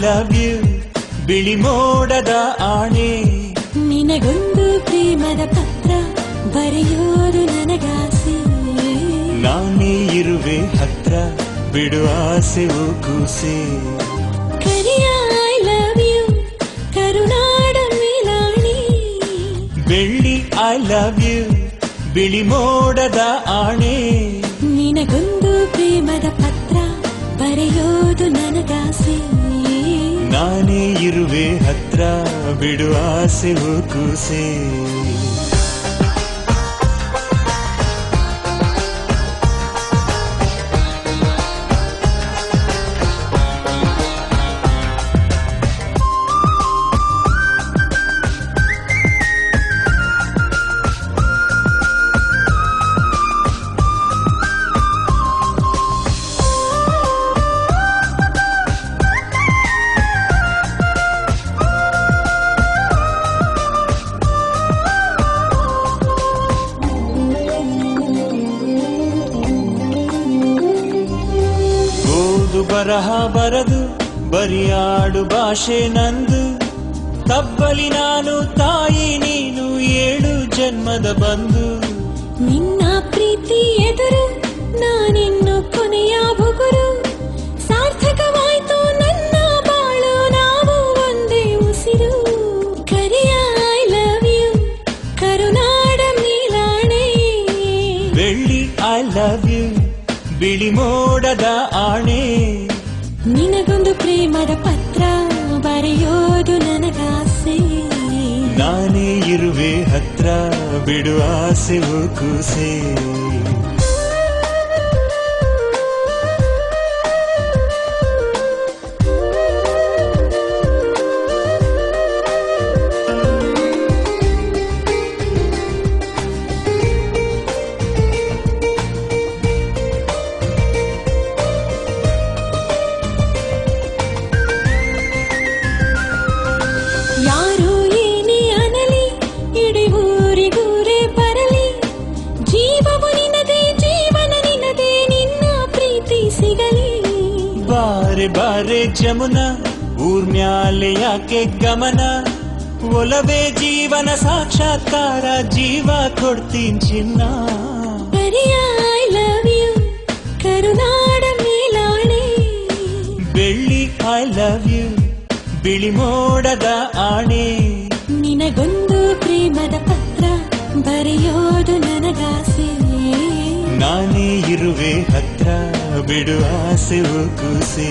Love you ಬಿಳಿ ಮೋಡದ ಆಣೆ. ನಿನಗೊಂದು ಪ್ರೇಮದ ಪತ್ರ ಬರೆಯೋದು ನನಗಾಸೆ. ನಾನೇ ಇರುವೆ ಹತ್ರ ಬಿಡು ಆಸೆವು ಕೂಸೆ. ಕರಿಯ ಐ ಲವ್ ಯು ಕರುನಾಡ ಮೇಲಾಣಿ. ಬೆಳ್ಳಿ ಐ ಲವ್ ಯು ಬಿಳಿ ಮೋಡದ ಆಣೆ. ನಿನಗೊಂದು ಪ್ರೇಮದ ಪತ್ರ ಬರೆಯೋದು ನನಗಾಸೆ. ನಾನೇ ಇರುವೆ ಹತ್ರ ಬಿಡು ಆಸೆವು ಕೂಸೆ. ಬರಹ ಬರದು ಬರಿಯಾಡು ಭಾಷೆ ನಂದು. ತಬ್ಬಲಿ ನಾನು ತಾಯಿ ನೀನು 7 ಜನ್ಮದ ಬಂದು. ನಿನ್ನ ಪ್ರೀತಿ ಎದುರು ನಾನಿನ್ನು ಕೊನೆಯ ಬುಗುರು. ಸಾರ್ಥಕವಾಯ್ತು ನನ್ನ ಬಾಳು ನಾವು ಒಂದೇ ಉಸಿರು. ಕರಿಯ ಐ ಲವ್ ಯು ಕರುನಾಡ ಮೇಲಾಣೆ. ಬೆಳ್ಳಿ ಐ ಲವ್ ಯು ಬಿಳಿ ಮೋಡದ ಆಣೆ. ನಿನಗೊಂದು ಪ್ರೇಮದ ಪತ್ರ ಬರೆಯೋದು ನನಗಾಸೆ. ನಾನೇ ಇರುವೆ ಹತ್ರ ಬಿಡು ಆಸೆವು ಕೂಸೆ. ಯಾರು ಏನೇ ಅನಲಿ ಇಡೀ ಊರಿಗೂರೇ ಬರಲಿ. ಜೀವವು ನಿನದೇ ಜೀವನ ನಿನದೇ ನಿನ್ನ ಪ್ರೀತಿ ಸಿಗಲಿ. ಬಾರೆ ಬಾರೆ ಜಮುನಾ ಊರ್ಮ್ಯಾಲೆ ಯಾಕೆ ಗಮನ. ಒಲವೇ ಜೀವನ ಸಾಕ್ಷಾತ್ಕಾರ ಜೀವ ಕೊಡ್ತೀನಿ ಚಿನ್ನ. ಕರಿಯ ಐ ಲವ್ ಯು ಕರುನಾಡ ಮೇಲಾಣೆ. ಬೆಳ್ಳಿ ಐ ಲವ್ ಯು ಬಿಳಿ ಮೋಡದ ಆಣೆ. ನಿನಗೊಂದು ಪ್ರೇಮದ ಪತ್ರ ಬರೆಯೋದು ನನಗಾಸೆ. ನಾನೇ ಇರುವೆ ಹತ್ರ ಬಿಡು ಆಸೆವು ಕೂಸೆ.